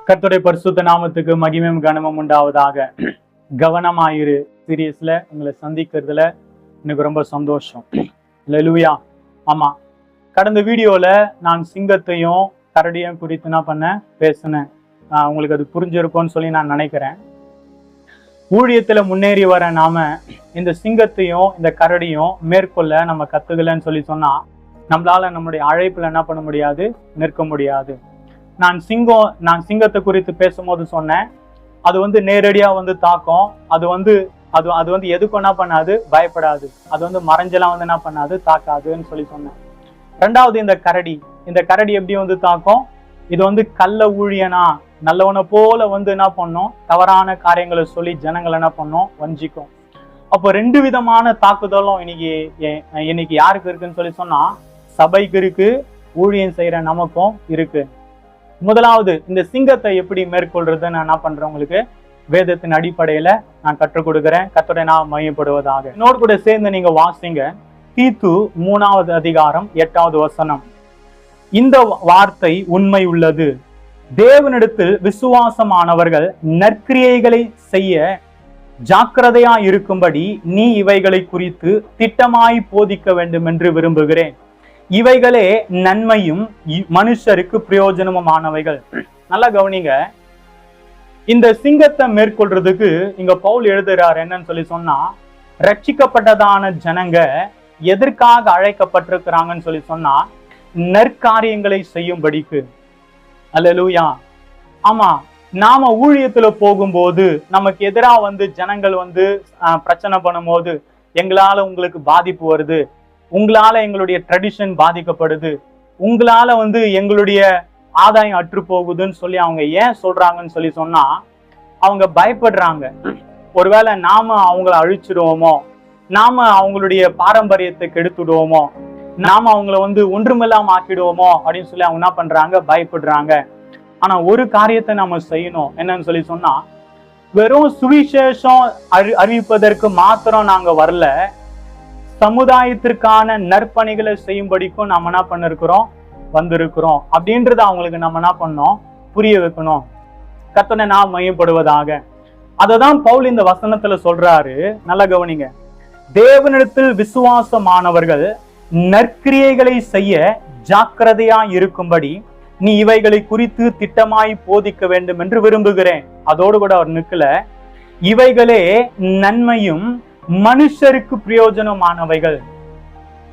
கர்த்தருடைய பரிசுத்த நாமத்துக்கு மகிமையும் கனமும் உண்டாவதாக. கவனமாயிரு சீரியஸ்ல உங்களை சந்திக்கிறதுல எனக்கு ரொம்ப சந்தோஷம். அல்லேலூயா. ஆமா, கடந்த வீடியோல நான் சிங்கத்தையும் கரடியும் குறித்து என்ன பேசினேன். உங்களுக்கு அது புரிஞ்சிருக்கும்னு சொல்லி நான் நினைக்கிறேன். ஊழியத்துல முன்னேறி வர நாம இந்த சிங்கத்தையும் இந்த கரடியும் மேற்கொள்ள நம்ம கத்துக்கலன்னு சொல்லி சொன்னா நம்மளால நம்மளுடைய அழைப்புல என்ன பண்ண முடியாது, நிற்க முடியாது. நான் சிங்கத்தை குறித்து பேசும்போது சொன்னேன், அது நேரடியா தாக்கும். அது எதுக்கும் என்ன பண்ணாது, பயப்படாது. அது மறைஞ்செல்லாம் என்ன பண்ணாது, தாக்காதுன்னு சொல்லி சொன்னேன். ரெண்டாவது இந்த கரடி எப்படி தாக்கும். இது கள்ள ஊழியனா நல்லவனை போல என்ன பண்ணும், தவறான காரியங்களை சொல்லி ஜனங்களை என்ன பண்ணும், வஞ்சிக்கும். அப்போ ரெண்டு விதமான தாக்குதலும் இன்னைக்கு யாருக்கு இருக்குன்னு சொல்லி சொன்னா, சபைக்கு இருக்கு, ஊழியம் செய்யற நமக்கும் இருக்கு. முதலாவது இந்த சிங்கத்தை எப்படி மேற்கொள்றது நான் என்ன பண்றேன், உங்களுக்கு வேதத்தின் அடிப்படையில நான் கற்றுக் கொடுக்கிறேன். கர்த்தருடைய நாமம் மகிமைப்படுவதாக. என்னோடு கூட சேர்ந்து நீங்க வாசிங்க தீத்து 3வது அதிகாரம் 8வது வசனம். இந்த வார்த்தை உண்மை உள்ளது, தேவனிடத்தில் விசுவாசமானவர்கள் நற்கிரியைகளை செய்ய ஜாக்கிரதையா இருக்கும்படி நீ இவைகளை குறித்து திட்டமாய் போதிக்க வேண்டும் என்று விரும்புகிறேன். இவைகளே நன்மையும் மனுஷருக்கு பிரயோஜனமானவைகள். நல்லா கவனிங்க, இந்த சிங்கத்தை மேற்கொள்றதுக்கு இங்க பவுல் எழுதுறார் என்னன்னு சொல்லி சொன்னா, ரட்சிக்கப்பட்டதான ஜனங்க எதற்காக அழைக்கப்பட்டிருக்கிறாங்கன்னு சொல்லி சொன்னா, நற்காரியங்களை செய்யும்படிக்கு. அல்லேலூயா. ஆமா, நாம ஊழியத்துல போகும்போது நமக்கு எதிரா ஜனங்கள் பிரச்சனை பண்ணும்போது, எங்களால உங்களுக்கு பாதிப்பு வருது, உங்களால எங்களுடைய ட்ரெடிஷன் பாதிக்கப்படுது, உங்களால எங்களுடைய ஆதாயம் அற்று போகுதுன்னு சொல்லி அவங்க ஏன் சொல்றாங்கன்னு சொல்லி சொன்னா, அவங்க பயப்படுறாங்க. ஒருவேளை நாம அவங்கள அழிச்சிடுவோமோ, நாம அவங்களுடைய பாரம்பரியத்தை கெடுத்துடுவோமோ, நாம அவங்கள ஒன்றுமில்லாம ஆக்கிடுவோமோ அப்படின்னு சொல்லி அவங்க என்ன பண்றாங்க, பயப்படுறாங்க. ஆனா ஒரு காரியத்தை நாம செய்யணும். என்னன்னு சொல்லி சொன்னா, வெறும் சுவிசேஷம் அறிவிப்பதற்கு மாத்திரம் நாங்க வரல, சமுதாயத்திற்கான நற்பணிகளை செய்யும்படிக்கும் நம்ம என்ன பண்ணிருக்கிறோம், வந்திருக்கிறோம் அப்படின்றத அவங்களுக்கு நம்ம என்ன பண்ணோம், புரிய வைக்கணும். கர்த்தருடைய நாமம் மகிமைப்படுவதாக. அததான் பவுல் இந்த வசனத்துல சொல்றாரு. நல்லா கவனிங்க, தேவனிடத்தில் விசுவாசமானவர்கள் நற்கிரியைகளை செய்ய ஜாக்கிரதையா இருக்கும்படி நீ இவைகளை குறித்து திட்டமாய் போதிக்க வேண்டும் என்று விரும்புகிறேன். அதோடு கூட அவர் நிக்கல, இவைகளே நன்மையும் மனுஷருக்கு பிரயோஜனமானவைகள்.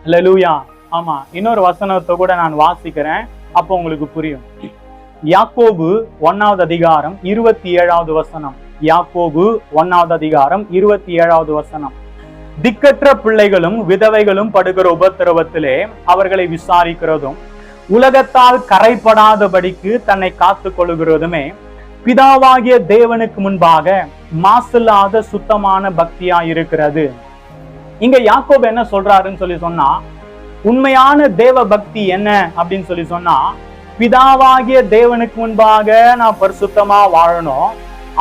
அல்லேலூயா. ஆமா, இன்னொரு வசனத்தை கூட நான் வாசிக்கிறேன், அப்போ உங்களுக்கு புரியும். யாக்கோபு 1வது அதிகாரம் 27வது வசனம். யாக்கோபு 1வது அதிகாரம் 27வது வசனம். திக்கற்ற பிள்ளைகளும் விதவைகளும் படுகிற உபத்திரவத்திலே அவர்களை விசாரிக்கிறதும் உலகத்தால் கரைப்படாதபடிக்கு தன்னை காத்துக் கொள்கிறதுமே பிதாவாகிய தேவனுக்கு முன்பாக மாசில்லாத சுத்தமான பக்தியா இருக்கிறது. இங்க யாக்கோபு என்ன சொல்றாருன்னு சொல்லி சொன்னா, உண்மையான தேவ பக்தி என்ன அப்படின்னு சொல்லி சொன்னா, பிதாவாகிய தேவனுக்கு முன்பாக நான் பரிசுத்தமா வாழணும்,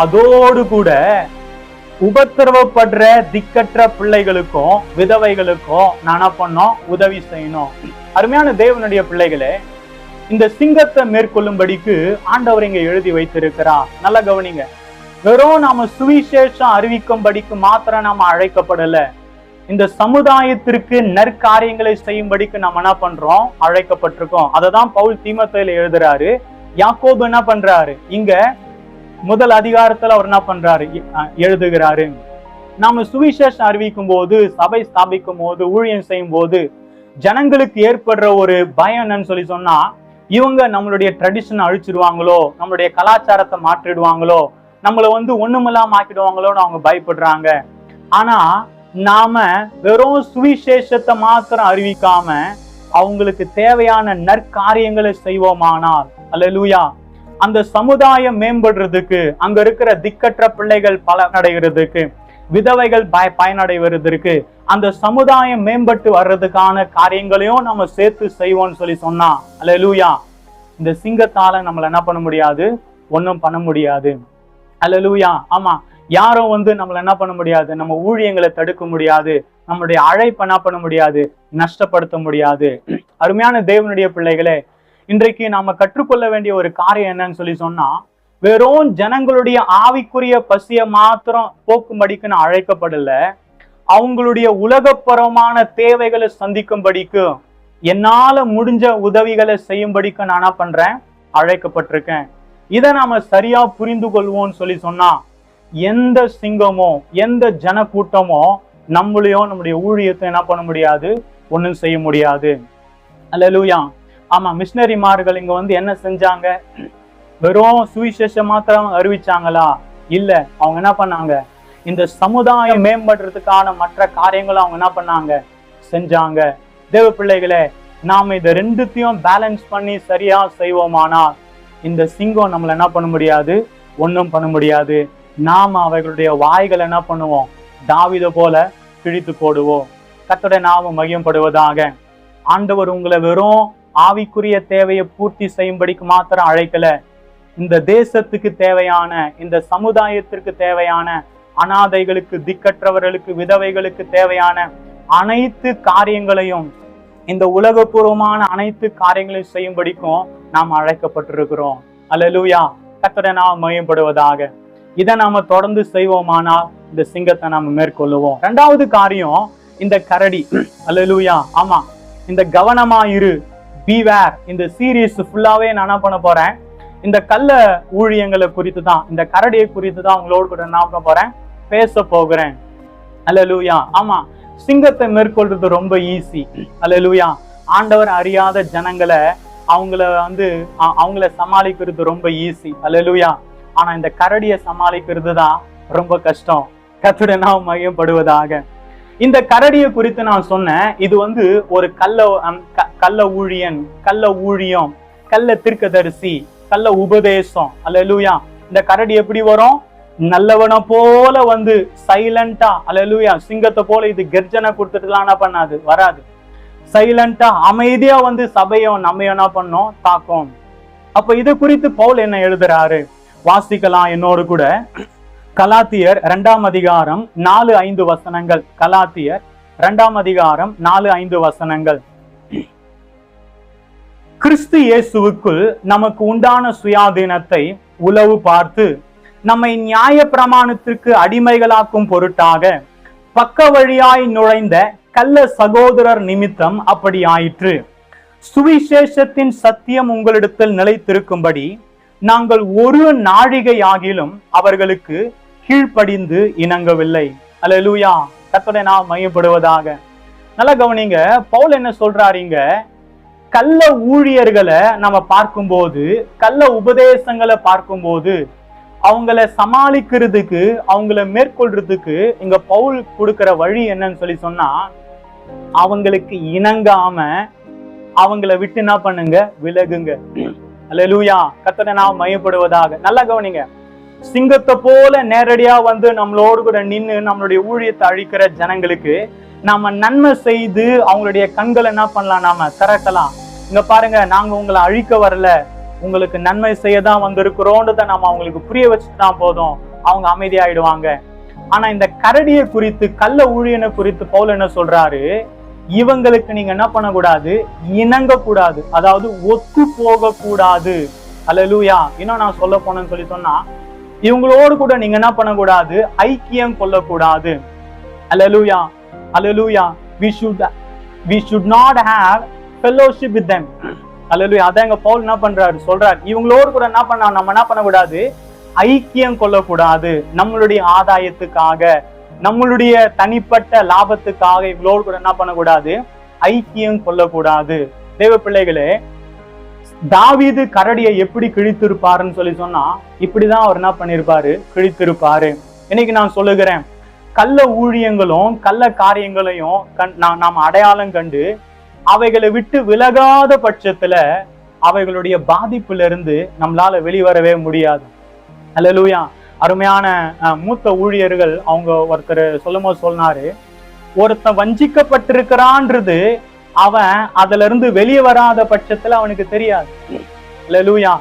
அதோடு கூட உபத்திரவப்படுற திக்கற்ற பிள்ளைகளுக்கும் விதவைகளுக்கும் நான் பண்ணோம், உதவி செய்யணும். அருமையான தேவனுடைய பிள்ளைகளே, இந்த சிங்கத்தை மேற்கொள்ளும்படிக்கு ஆண்டவர் இங்க எழுதி வைத்திருக்கிறார். நல்லா கவனிங்க, வெறும் நாம சுவிசேஷம் அறிவிக்கும்படிக்கு மாத்திரம் நாம அழைக்கப்படல, இந்த சமுதாயத்திற்கு நற்காரியங்களை செய்யும்படிக்கு நம்ம என்ன பண்றோம், அழைக்கப்பட்டிருக்கோம். அததான் பவுல் தீமோத்தேயுல எழுதுறாரு. யாக்கோபு என்ன பண்றாரு, இங்க முதல் அதிகாரத்துல அவர் என்ன பண்றாரு, எழுதுகிறாரு. நாம சுவிசேஷம் அறிவிக்கும் போது, சபை ஸ்தாபிக்கும் போது, ஊழியம் செய்யும் போது ஜனங்களுக்கு ஏற்படுற ஒரு பயம் என்னன்னு சொல்லி சொன்னா, இவங்க நம்மளுடைய ட்ரெடிஷன் அழிச்சிடுவாங்களோ, நம்மளுடைய கலாச்சாரத்தை மாற்றிடுவாங்களோ, நம்மள ஒண்ணுமில்லாம ஆக்கிடுவாங்களோன்னு அவங்க பயப்படுறாங்க. ஆனா நாம வெறும் சுவிசேஷத்தை மாத்திரம் அறிவிக்காம அவங்களுக்கு தேவையான நற்காரியங்களை செய்வோமானால், அல்லேலூயா, அந்த சமுதாயம் மேம்படுறதுக்கு, அங்க இருக்கிற திக்கற்ற பிள்ளைகள் பலனடைகிறதுக்கு, விதவைகள் பயனடைவதற்கு, அந்த சமுதாயம் மேம்பட்டு வர்றதுக்கான காரியங்களையும் நம்ம சேர்த்து செய்வோம்னு சொல்லி சொன்னா, அல்லேலூயா, இந்த சிங்கத்தால நம்மள என்ன பண்ண முடியாது, ஒன்றும் பண்ண முடியாது. அல்லேலூயா. ஆமா, யாரும் நம்மள என்ன பண்ண முடியாது, நம்ம ஊழியங்களை தடுக்க முடியாது, நம்மளுடைய அழைப்பை என்ன பண்ண முடியாது, நஷ்டப்படுத்த முடியாது. அருமையான தேவனுடைய பிள்ளைகளே, இன்றைக்கு நாம கற்றுக்கொள்ள வேண்டிய ஒரு காரியம் என்னன்னு சொல்லி சொன்னா, வெறும் ஜனங்களுடைய ஆவிக்குரிய பசிய மாத்திரம் போக்கும்படிக்கு நான் அழைக்கப்படல, அவங்களுடைய உலகப்பரமான தேவைகளை சந்திக்கும்படிக்கு என்னால முடிஞ்ச உதவிகளை செய்யும்படிக்கு நான் என்ன பண்றேன், அழைக்கப்பட்டிருக்கேன். இதை நாம சரியா புரிந்து கொள்வோம்னு சொல்லி சொன்னா எந்த சிங்கமோ எந்த ஜன கூட்டமோ நம்மளையும் நம்முடைய ஊழியத்தை என்ன பண்ண முடியாது, ஒண்ணும் செய்ய முடியாது. அல்லேலூயா. ஆமா, மிஷினரிமார்கள் இங்க வந்து என்ன செஞ்சாங்க? வெறும் சுவிசேஷம் மாத்திரம் அறிவிச்சாங்களா? இல்ல, அவங்க என்ன பண்ணாங்க, இந்த சமுதாயம் மேம்படுறதுக்கான மற்ற காரியங்களும் அவங்க என்ன பண்ணாங்க, செஞ்சாங்க. தேவ பிள்ளைகளே, நாம இதை ரெண்டுத்தையும் பேலன்ஸ் பண்ணி சரியா செய்வோமானா இந்த சிங்கம் நம்மள என்ன பண்ண முடியாது, ஒன்றும் பண்ண முடியாது. நாம அவைகளுடைய வாய்களை என்ன பண்ணுவோம், தாவீதை போல கிழித்து போடுவோம். கர்த்தருடைய நாமம் மகிமைப்படுவதாக. ஆண்டவர் உங்களை வெறும் ஆவிக்குரிய தேவையை பூர்த்தி செய்யும்படிக்கு மாத்திரம் அழைக்கல, இந்த தேசத்துக்கு தேவையான, இந்த சமுதாயத்திற்கு தேவையான, அனாதைகளுக்கு, திக்கற்றவர்களுக்கு, விதவைகளுக்கு தேவையான அனைத்து காரியங்களையும், இந்த உலகபூர்வமான அனைத்து காரியங்களையும் செய்யும்படிக்கும் நாம் அழைக்கப்பட்டிருக்கிறோம். அல்லேலூயா. கர்த்தருடைய நாமம் மகிமைப்படுவதாக. இதை நாம தொடர்ந்து செய்வோமானால் இந்த சிங்கத்தை நாம மேற்கொள்ளுவோம். இரண்டாவது காரியம் இந்த கரடி. அல்லேலூயா. ஆமா, இந்த கவனமாயிரு, பீவேர், இந்த சீரீஸ் ஃபுல்லாவே நான் என்ன பண்ண போறேன், இந்த கள்ள ஊழியங்களை குறித்து தான், இந்த கரடியை குறித்து தான் உங்களோடு கூட என்ன பண்ண போறேன், பேச போகிறேன். அல்லேலூயா. ஆமா, சிங்கத்தை மேற்கொள்றது ரொம்ப ஈஸி. அல்லேலூயா. ஆண்டவர் அறியாத ஜனங்களை அவங்கள சமாளிக்கிறது ரொம்ப ஈஸி. அல்லேலூயா. ஆனா இந்த கரடியை சமாளிக்கிறது தான் ரொம்ப கஷ்டம். கர்த்தருடைய நாமம் மகிமைப்படுவதாக. இந்த கரடியை குறித்து நான் சொன்னேன், இது வந்து ஒரு கள்ள ஊழியன், கள்ள ஊழியம், கள்ள தீர்க்கதரிசி, கள்ள உபதேசம். அல்லேலூயா. இந்த கரடி எப்படி வரும்? நல்லவனை போல வந்து சைலண்டா, அல்லேலூயா, சிங்கத்தை போல இது கர்ஜனை கொடுத்துட்டுலாம் என்ன பண்ணாது, வராது. சைலண்டா அமைதியா வந்து சபையும் நம்ம என்ன பண்ணோம், தாக்கும். அப்ப இது குறித்து பவுல் என்ன எழுதுறாரு வாசிக்கலாம் என்னோடு கூட. கலாத்தியர் 2ஆம் அதிகாரம் 4-5 வசனங்கள். கலாத்தியர் 2ஆம் அதிகாரம் 4-5 வசனங்கள். கிறிஸ்து இயேசுவுக்குள் நமக்கு உண்டான சுயாதீனத்தை உளவு பார்த்து நம்மை நியாய பிரமாணத்திற்கு அடிமைகளாக்கும் பொருட்டாக பக்க வழியாய் நுழைந்த கள்ள சகோதரர் நிமித்தம் அப்படி ஆயிற்று. சுவிசேஷத்தின் சத்தியம் உங்களிடத்தில் நிலைத்திருக்கும்படி நாங்கள் ஒரு நாழிகை ஆகிலும் அவர்களுக்கு கீழ்ப்படிந்து இணங்கவில்லை. அல்லேலூயா. கர்த்தருடைய நாமம் மகிமைப்படுவதாக. நல்லா கவனிங்க, பவுல் என்ன சொல்றாருங்க, கள்ள ஊழியர்களை நம்ம பார்க்கும்போது, கள்ள உபதேசங்களை பார்க்கும்போது அவங்கள சமாளிக்கிறதுக்கு, அவங்கள மேற்கொள்றதுக்கு இங்க பவுல் கொடுக்கிற வழி என்னன்னு சொல்லி சொன்னா, அவங்களுக்கு இணங்காம அவங்கள விட்டு என்ன பண்ணுங்க, விலகுங்க. அல்லேலூயா. கர்த்தருடைய நாமம் மகிமைப்படுவதாக. நல்லா கவனிங்க, சிங்கத்தை போல நேரடியா வந்து நம்மளோடு கூட நின்று நம்மளுடைய ஊழியத்தை அழிக்கிற ஜனங்களுக்கு நாம நன்மை செய்து அவங்களுடைய கண்களை என்ன பண்ணலாம், நாம திறக்கலாம். இங்க பாருங்க, நாங்க உங்களை அழிக்க வரல, உங்களுக்கு நன்மை செய்யதான் வந்திருக்கிறோன்றத நம்ம அவங்களுக்கு புரிய வச்சுட்டா போதும், அவங்க அமைதியாயிடுவாங்க. ஆனா இந்த கரடியை குறித்து, கள்ள ஊழியனை குறித்து பவுல் என்ன சொல்றாரு, இவங்களுக்கு நீங்க என்ன பண்ணக்கூடாது, இணங்க கூடாது, அதாவது ஒத்து போக கூடாது. அல்லேலூயா. இன்னும் நான் சொல்ல போனேன்னு சொல்லி சொன்னா, இவங்களோடு கூட நீங்க என்ன பண்ணக்கூடாது, ஐக்கியம் கொள்ளக்கூடாது. அல்லேலூயா. அல்லேலூயா. we should not have fellowship with them. அல்லேலூயா. அதான் எங்க பவுல் என்ன பண்றாரு, சொல்றாரு, இவங்களோடு கூட நம்ம என்ன பண்ணக்கூடாது, ஐக்கியம் கொள்ளக்கூடாது. நம்மளுடைய ஆதாயத்துக்காக, நம்மளுடைய தனிப்பட்ட லாபத்துக்காக இவங்களோடு கூட என்ன பண்ணக்கூடாது, ஐக்கியம் கொள்ளக்கூடாது. தேவ பிள்ளைகளே, தாவீது கரடியை எப்படி கிழித்திருப்பாருன்னு சொல்லி சொன்னா, இப்படிதான் அவர் என்ன பண்ணிருப்பாரு, கிழித்திருப்பாரு. இன்னைக்கு நான் சொல்லுகிறேன், கள்ள ஊழியங்களும் கள்ள காரியங்களையும் நாம் அடையாளம் கண்டு அவைகளை விட்டு விலகாத பட்சத்துல அவைகளுடைய பாதிப்புல இருந்து நம்மளால வெளிவரவே முடியாது. அல்லேலூயா. அருமையான மூத்த ஊழியர்கள் அவங்க ஒருத்தர் சொல்லும்போது சொன்னாரு, ஒருத்தன் வஞ்சிக்கப்பட்டிருக்கிறான்றது அவன் அதுல இருந்து வெளியே வராத பட்சத்துல அவனுக்கு தெரியாது. அல்லேலூயா.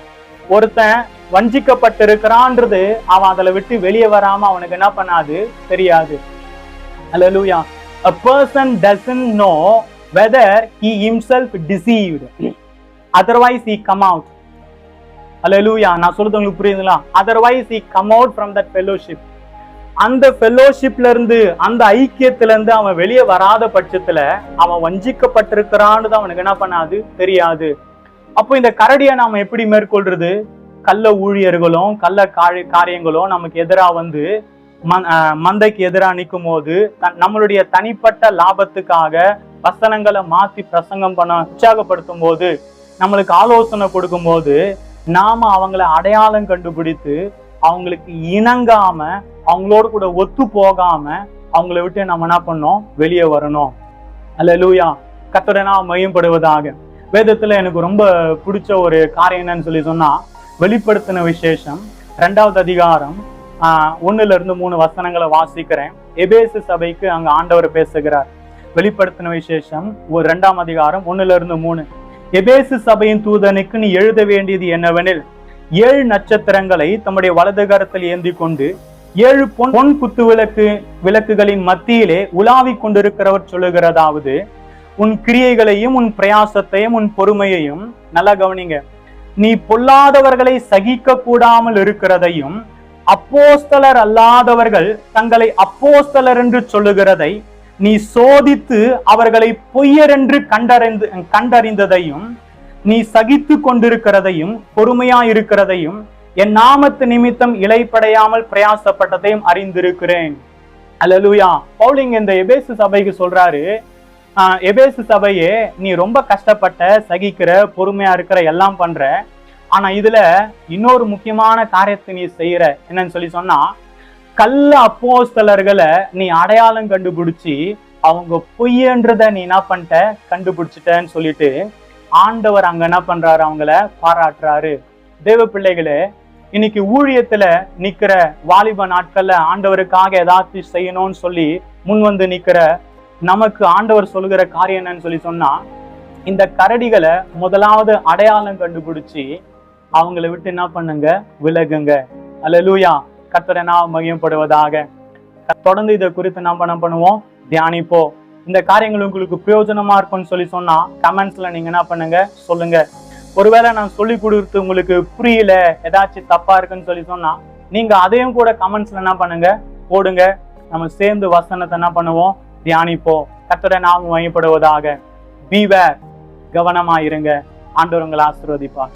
ஒருத்தன் வஞ்சிக்கப்பட்டிருக்கிறான்றது அவன் அதுல விட்டு வெளியே வராம அவனுக்கு என்ன பண்ணாது, தெரியாது. அல்லேலூயா. A person doesn't know whether he himself deceived, otherwise he come out. அல்லேலூயா. நான் சொல்றது உங்களுக்கு புரியுதுங்களா? Otherwise he come out from that fellowship. அந்த ஃபெல்லோஷிப்ல இருந்து, அந்த ஐக்கியத்துல இருந்து அவன் வெளியே வராத பட்சத்துல அவன் வஞ்சிக்கப்பட்டிருக்கிறான்னு தான் அவனுக்கு என்ன பண்ணாது, தெரியாது. அப்போ இந்த கரடியை நாம எப்படி மேற்கொள்றது? கள்ள ஊழியர்களும் கள்ள காரியங்களும் நமக்கு எதிராக வந்து மந்தைக்கு எதிராக நிற்கும் போது நம்மளுடைய தனிப்பட்ட லாபத்துக்காக வசனங்களை மாத்தி பிரசங்கம் பண்ண உற்சாகப்படுத்தும் போது, நம்மளுக்கு ஆலோசனை கொடுக்கும் போது, நாம அவங்கள அடையாளம் கண்டுபிடித்து அவங்களுக்கு இணங்காம, அவங்களோடு கூட ஒத்து போகாம அவங்கள விட்டு நம்ம என்ன பண்ணோம், வெளியே வரணும். அல்லேலூயா. கர்த்தருடைய நாமம் மகிமைப்படுவதாக. வேதத்துல எனக்கு ரொம்ப பிடிச்ச ஒரு காரியம் என்னன்னு சொல்லி சொன்னா, வெளிப்படுத்தின விசேஷம் 2வது அதிகாரம் 1-3 வசனங்களை வாசிக்கிறேன். எபேசு சபைக்கு அங்க ஆண்டவர் பேசுகிறார். வெளிப்படுத்தின விசேஷம் 2ஆம் அதிகாரம் 1-3. எபேசு சபையின் தூதனுக்கு நீ எழுத வேண்டியது என்னவெனில், 7 நட்சத்திரங்களை தம்முடைய வலது கரத்தில் ஏந்தி கொண்டு 7 பொன் குத்து விளக்குகளின் மத்தியிலே உலாவிக் கொண்டிருக்கிறவர் சொல்லுகிறதாவது, உன் கிரியைகளையும் உன் பிரயாசத்தையும் உன் பொறுமையையும், நல்லா கவனிங்க, நீ பொல்லாதவர்களை சகிக்க கூடாமல் இருக்கிறதையும், அப்போஸ்தலர் அல்லாதவர்கள் தங்களை அப்போஸ்தலர் என்று சொல்லுகிறதை நீ சோதித்து அவர்களை பொய்யர் என்று கண்டறிந்ததையும், நீ சகித்து கொண்டிருக்கிறதையும் பொறுமையா இருக்கிறதையும், என் நாமத்து நிமித்தம் இலைப்படையாமல் பிரயாசப்பட்டதையும் அறிந்திருக்கிறேன். அல்லேலூயா. பவுலிங் இந்த எபேசு சபைக்கு சொல்றாரு, எபேசு சபையே, நீ ரொம்ப கஷ்டப்பட்ட, சகிக்கிற, பொறுமையா இருக்கிற, எல்லாம் பண்ற. ஆனா இதுல இன்னொரு முக்கியமான காரியத்தை நீ செய்யற. என்னன்னு சொல்லி சொன்னா, கள்ள அப்போஸ்தலர்களை நீ அடையாளம் கண்டுபிடிச்சி அவங்க பொய்யன்றத நீ என்ன பண்ணிட்ட, கண்டுபிடிச்சிட்டன்னு சொல்லிட்டு ஆண்டவர் அங்க என்ன பண்றாரு, அவங்கள பாராட்டுறாரு. தேவ பிள்ளைகளே, இன்னைக்கு ஊழியத்துல நிக்கிற வாலிப நாட்கள்ல ஆண்டவருக்காக ஏதாச்சும் செய்யணும்னு சொல்லி முன் வந்து நிக்கிற நமக்கு ஆண்டவர் சொல்லுகிற காரியம் என்னன்னு சொல்லி சொன்னா, இந்த கரடிகளை முதலாவது அடையாளம் கண்டுபிடிச்சி அவங்கள விட்டு என்ன பண்ணுங்க, விலகுங்க. அல்லேலூயா. கர்த்தருடைய நாமம் மகிமைப்படுவதாக. தொடர்ந்து இதை குறித்து நாம் பண்ணுவோம், தியானிப்போம். இந்த காரியங்கள் உங்களுக்கு பிரயோஜனமா இருக்கும்னு சொல்லி சொன்னா கமெண்ட்ஸ்ல நீங்க என்ன பண்ணுங்க, சொல்லுங்க. ஒருவேளை நான் சொல்லி கொடுத்து உங்களுக்கு புரியல, ஏதாச்சும் தப்பா இருக்குன்னு சொல்லி சொன்னா நீங்க அதையும் கூட கமெண்ட்ஸ்ல என்ன பண்ணுங்க, போடுங்க. நம்ம சேர்ந்து வசனத்தை என்ன பண்ணுவோம், தியானிப்போம். கர்த்தருடைய நாமம் மகிமைப்படுவதாக. பீவேர், கவனமா இருங்க. ஆண்டவர் உங்களை ஆசீர்வதிப்பார்.